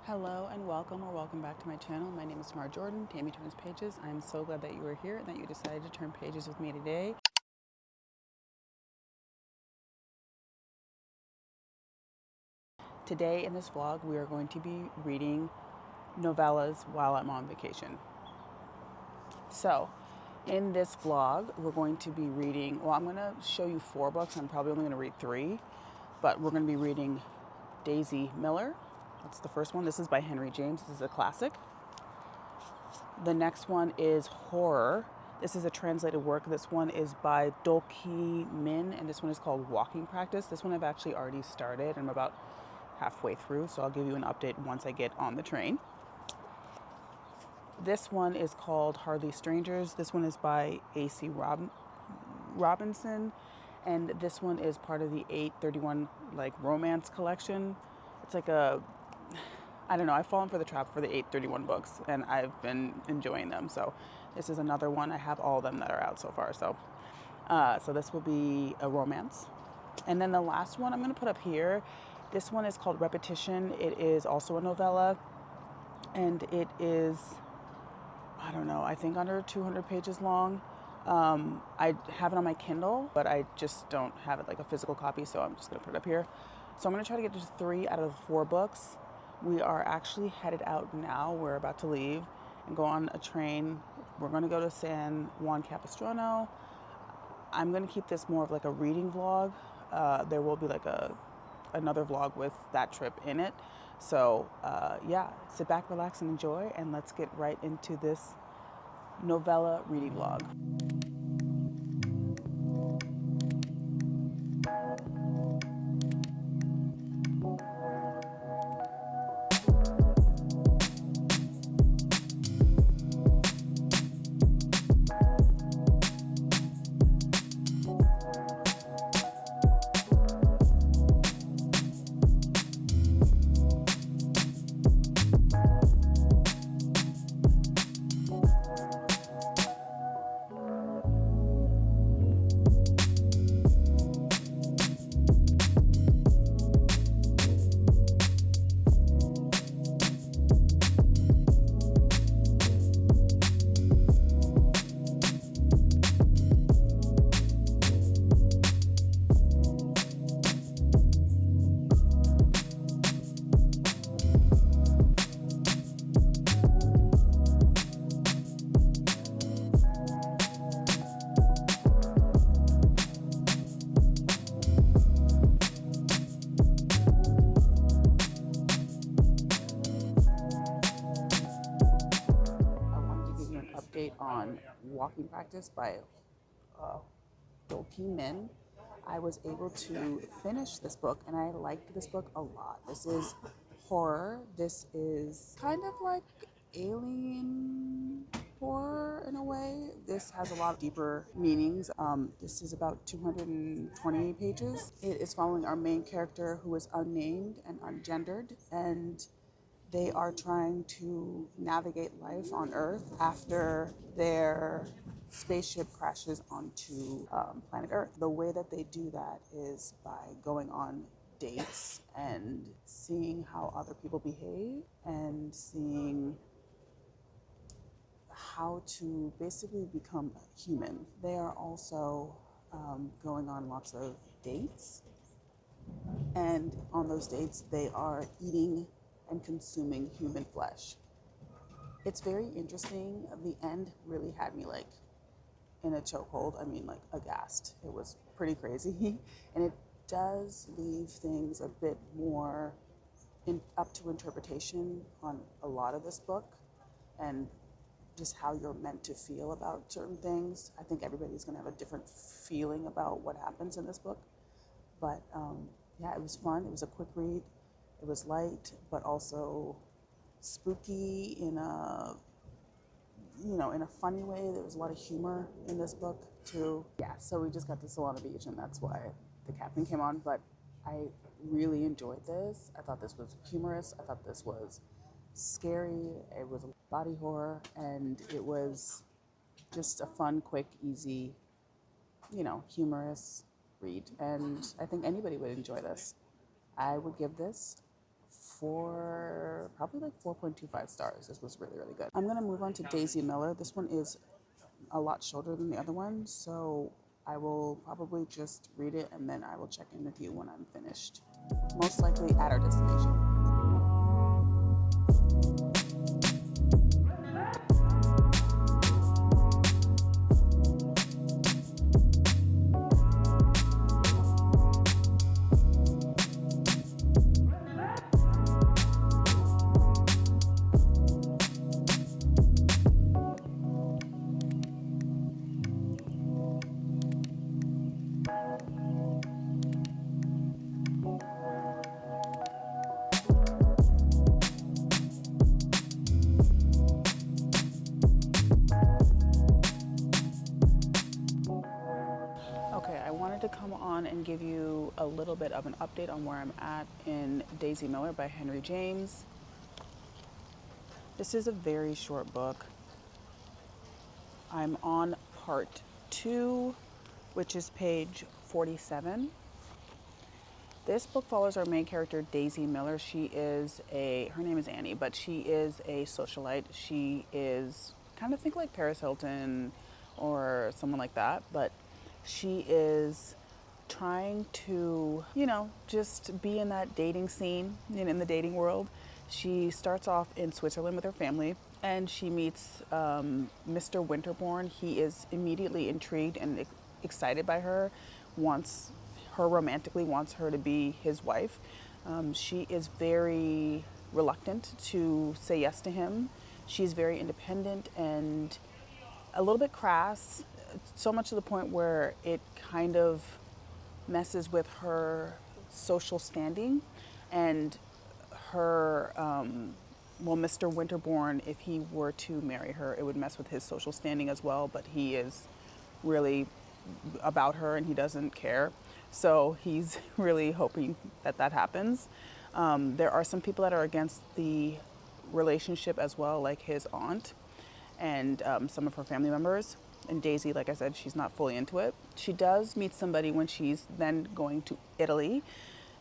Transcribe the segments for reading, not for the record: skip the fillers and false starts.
Hello and welcome or welcome back to my channel. My name is Tamara Jordan, Tammy Turns Pages. I'm so glad that you are here and that you decided to turn pages with me today. Today in this vlog, we are going to be reading novellas while I'm on vacation. So in this vlog, we're going to be reading, I'm going to show you 4 books. I'm probably only going to read 3, but we're going to be reading Daisy Miller. That's the first one. This is by Henry James. This is a classic. The next one is Horror. This is a translated work. This one is by Dolki Min, and this one is called Walking Practice. This one I've actually already started. I'm about halfway through, so I'll give you an update once I get on the train. This one is called Hardly Strangers. This one is by A.C. Robinson, and this one is part of the 831 romance collection. It's like I don't know, I've fallen for the trap for the 831 books and I've been enjoying them. So this is another one. I have all of them that are out so far. So this will be a romance. And then the last one I'm going to put up here, this one is called Repetition. It is also a novella, and it is, I don't know, I think under 200 pages long. I have it on my Kindle, but I just don't have it like a physical copy, so I'm just going to put it up here. So I'm going to try to get to 3 out of the 4 books. We are actually headed out now. We're about to leave and go on a train. We're going to go to San Juan Capistrano. I'm going to keep this more of like a reading vlog. There will be like another vlog with that trip in it. So yeah, sit back, relax, and enjoy, and let's get right into this novella reading vlog. On Walking Practice by Dolki Min. I was able to finish this book and I liked this book a lot. This is horror. This is kind of like alien horror in a way. This has a lot of deeper meanings. This is about 220 pages. It is following our main character, who is unnamed and ungendered, and they are trying to navigate life on Earth after their spaceship crashes onto planet Earth. The way that they do that is by going on dates and seeing how other people behave and seeing how to basically become human. They are also going on lots of dates, and on those dates they are eating and consuming human flesh. It's very interesting. The end really had me like in a chokehold. I mean, like aghast. It was pretty crazy. And it does leave things a bit more up to interpretation on a lot of this book, and just how you're meant to feel about certain things. I think everybody's going to have a different feeling about what happens in this book. But yeah, it was fun. It was a quick read. It was light, but also spooky in a, in a funny way. There was a lot of humor in this book too. Yeah, so we just got to Solana Beach, and that's why the captain came on. But I really enjoyed this. I thought this was humorous. I thought this was scary. It was body horror, and it was just a fun, quick, easy, humorous read. And I think anybody would enjoy this. I would give this probably like 4.25 stars. This was really, really good. I'm gonna move on to Daisy Miller. This one is a lot shorter than the other one, so I will probably just read it and then I will check in with you when I'm finished. Most likely at our destination. Okay, I wanted to come on and give you a little bit of an update on where I'm at in Daisy Miller by Henry James. This is a very short book. I'm on part 2, which is page 47. This book follows our main character, Daisy Miller. Her name is Annie, but she is a socialite. She is kind of think like Paris Hilton or someone like that, but she is trying to, just be in that dating scene, in the dating world. She starts off in Switzerland with her family and she meets Mr. Winterbourne. He is immediately intrigued and excited by her, wants her to be his wife. She is very reluctant to say yes to him. She's very independent and a little bit crass, so much to the point where it kind of messes with her social standing and her, Mr. Winterbourne, if he were to marry her, it would mess with his social standing as well, but he is really about her and he doesn't care. So he's really hoping that happens. There are some people that are against the relationship as well, like his aunt and some of her family members. And Daisy, like I said, she's not fully into it. She does meet somebody when she's then going to Italy.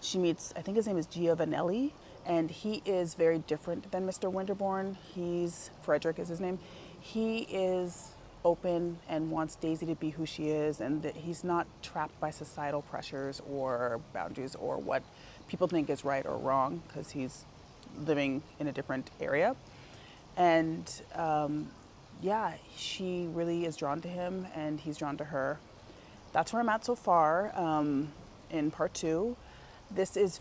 She meets, I think his name is Giovanelli, and he is very different than Mr. Winterbourne. Frederick is his name. He is open and wants Daisy to be who she is, and that he's not trapped by societal pressures or boundaries or what people think is right or wrong, because he's living in a different area. And she really is drawn to him and he's drawn to her. That's where I'm at so far in part 2. This is,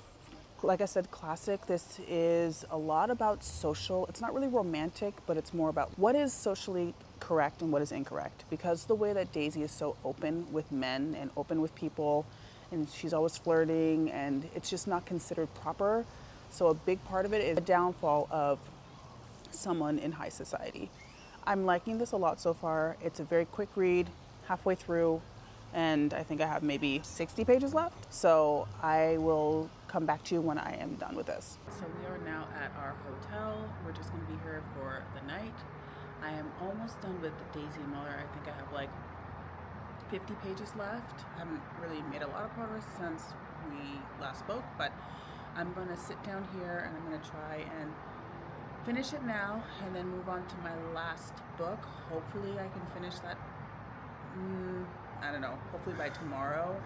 like I said, classic. This is a lot about social. It's not really romantic, but it's more about what is socially correct and what is incorrect. Because the way that Daisy is so open with men and open with people, and she's always flirting, and it's just not considered proper. So a big part of it is the downfall of someone in high society. I'm liking this a lot so far. It's a very quick read, halfway through, and I think I have maybe 60 pages left. So I will come back to you when I am done with this. So we are now at our hotel. We're just gonna be here for the night. I am almost done with Daisy Miller. I think I have like 50 pages left. I haven't really made a lot of progress since we last spoke, but I'm gonna sit down here and I'm gonna try and finish it now and then move on to my last book. Hopefully I can finish that, I don't know, hopefully by tomorrow,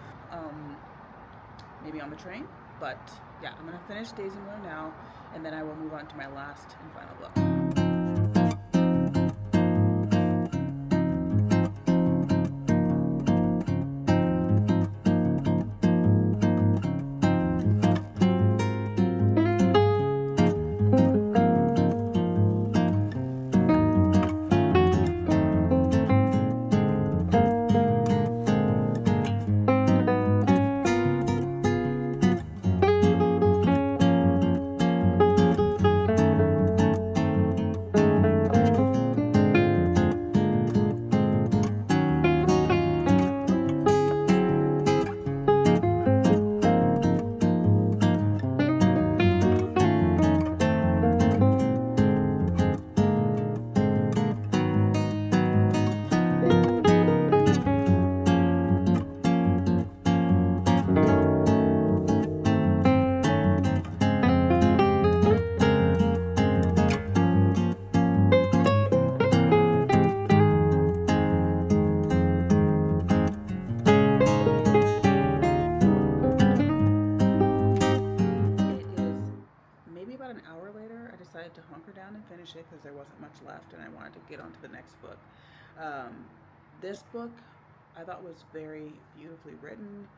maybe on the train. But yeah, I'm gonna finish Daisy Miller now and then I will move on to my last and final book. hour later, I decided to hunker down and finish it because there wasn't much left and I wanted to get on to the next book. This book I thought was very beautifully written.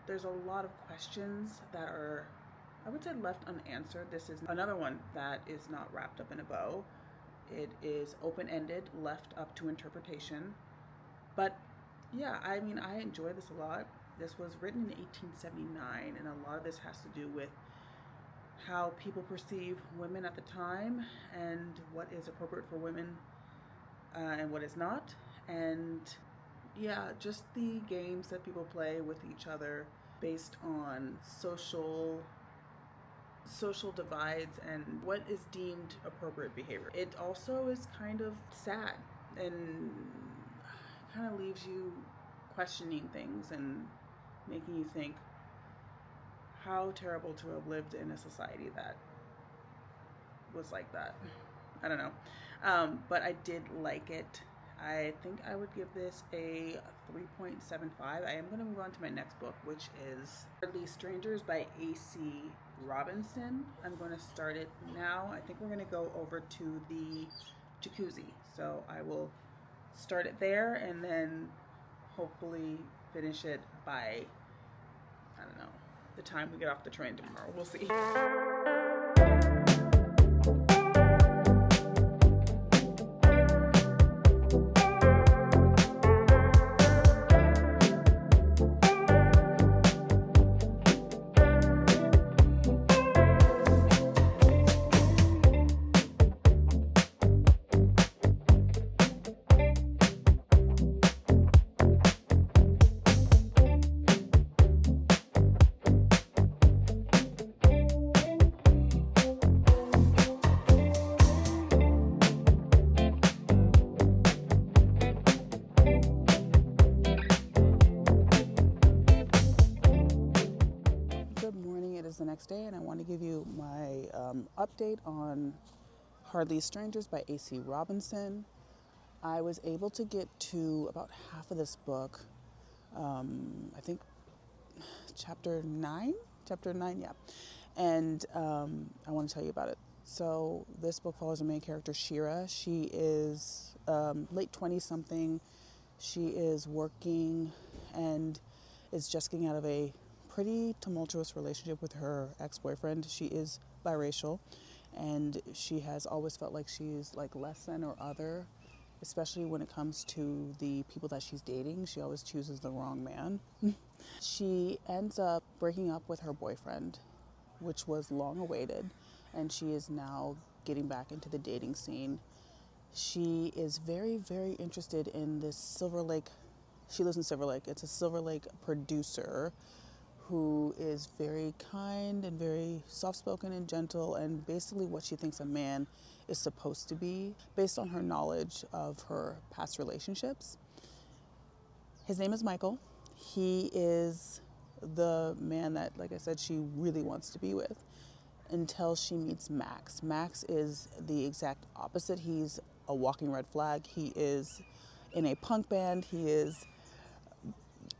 There's a lot of questions that are, I would say, left unanswered. This is another one that is not wrapped up in a bow. It is open-ended, left up to interpretation. But yeah, I mean, I enjoy this a lot. This was written in 1879, and a lot of this has to do with how people perceive women at the time and what is appropriate for women and what is not. And yeah, just the games that people play with each other based on social divides and what is deemed appropriate behavior. It also is kind of sad and kind of leaves you questioning things and making you think how terrible to have lived in a society that was like that. I don't know. But I did like it. I think I would give this a 3.75. I am going to move on to my next book, which is Hardly Strangers by A.C. Robinson. I'm going to start it now. I think we're going to go over to the jacuzzi. So I will start it there and then hopefully finish it by, I don't know, the time we get off the train tomorrow. We'll see. The next day, and I want to give you my update on Hardly Strangers by A.C. Robinson. I was able to get to about half of this book. I think chapter 9, yeah. And I want to tell you about it. So this book follows the main character, Shira. She is late 20-something. She is working and is just getting out of a pretty tumultuous relationship with her ex-boyfriend. She is biracial, and she has always felt like she's like less than or other, especially when it comes to the people that she's dating. She always chooses the wrong man. She ends up breaking up with her boyfriend, which was long awaited, and she is now getting back into the dating scene. She is very, very interested in this Silver Lake. She lives in Silver Lake. It's a Silver Lake producer who is very kind and very soft-spoken and gentle, and basically what she thinks a man is supposed to be based on her knowledge of her past relationships. His name is Michael. He is the man that, like I said, she really wants to be with until she meets Max. Max is the exact opposite. He's a walking red flag. He is in a punk band. He is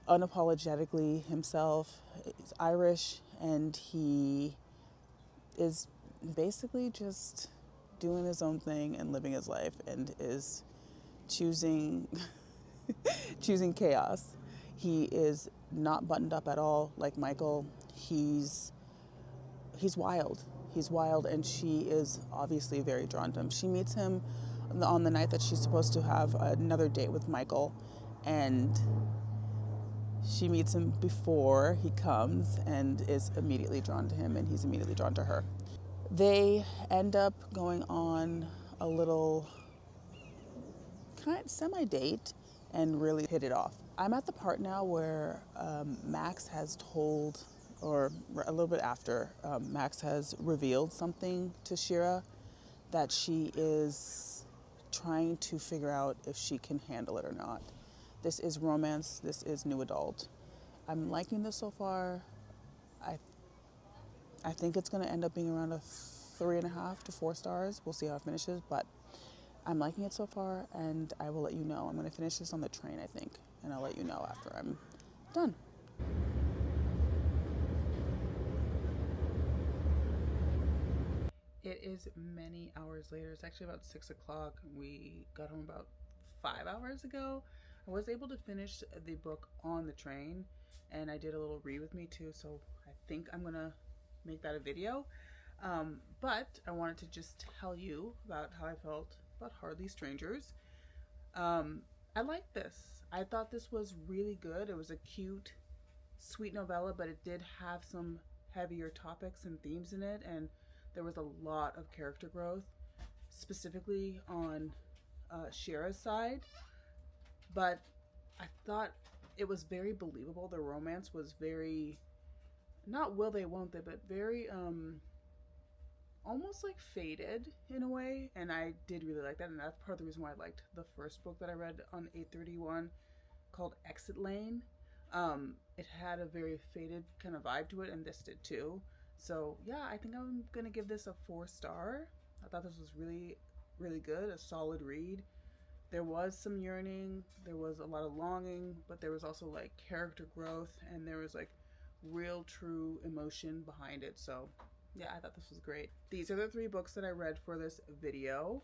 unapologetically himself. He's Irish, and he is basically just doing his own thing and living his life, and is choosing chaos. He is not buttoned up at all like Michael. He's wild. He's wild, and she is obviously very drawn to him. She meets him on the night that she's supposed to have another date with Michael, and she meets him before he comes and is immediately drawn to him, and he's immediately drawn to her. They end up going on a little kind of semi-date and really hit it off. I'm at the part now where Max has told, or a little bit after, Max has revealed something to Shira that she is trying to figure out if she can handle it or not. This is romance. This is new adult. I'm liking this so far. I think it's going to end up being around a 3.5 to 4 stars. We'll see how it finishes, but I'm liking it so far, and I will let you know. I'm going to finish this on the train, I think, and I'll let you know after I'm done. It is many hours later. It's actually about 6 o'clock. We got home about 5 hours ago. I was able to finish the book on the train, and I did a little read with me too. So I think I'm gonna make that a video. But I wanted to just tell you about how I felt about Hardly Strangers. I liked this. I thought this was really good. It was a cute, sweet novella, but it did have some heavier topics and themes in it, and there was a lot of character growth, specifically on Shira's side. But I thought it was very believable. The romance was very, not will they, won't they, but very almost like faded in a way, and I did really like that, and that's part of the reason why I liked the first book that I read on 831 called Exit Lane. It had a very faded kind of vibe to it, and this did too. So yeah, I think I'm gonna give this a 4 star. I thought this was really, really good, a solid read. There was some yearning, there was a lot of longing, but there was also like character growth, and there was like real, true emotion behind it. So yeah, I thought this was great. These are the 3 books that I read for this video.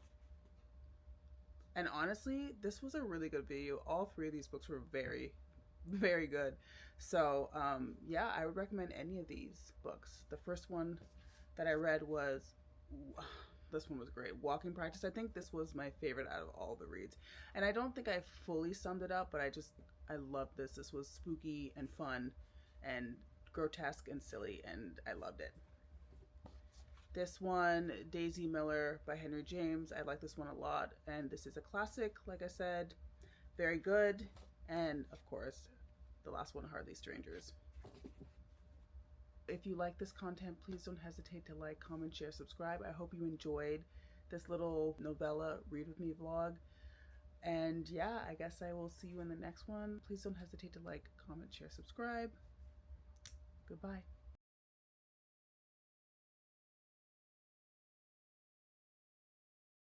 And honestly, this was a really good video. All 3 of these books were very, very good. So yeah, I would recommend any of these books. The first one that I read was, this one was great, Walking Practice. I think this was my favorite out of all the reads. And I don't think I fully summed it up, but I loved this. This was spooky and fun and grotesque and silly, and I loved it. This one, Daisy Miller by Henry James, I like this one a lot, and this is a classic, like I said, very good. And of course, the last one, Hardly Strangers. If you like this content, please don't hesitate to like, comment, share, subscribe. I hope you enjoyed this little novella read with me vlog. And yeah, I guess I will see you in the next one. Please don't hesitate to like, comment, share, subscribe. Goodbye.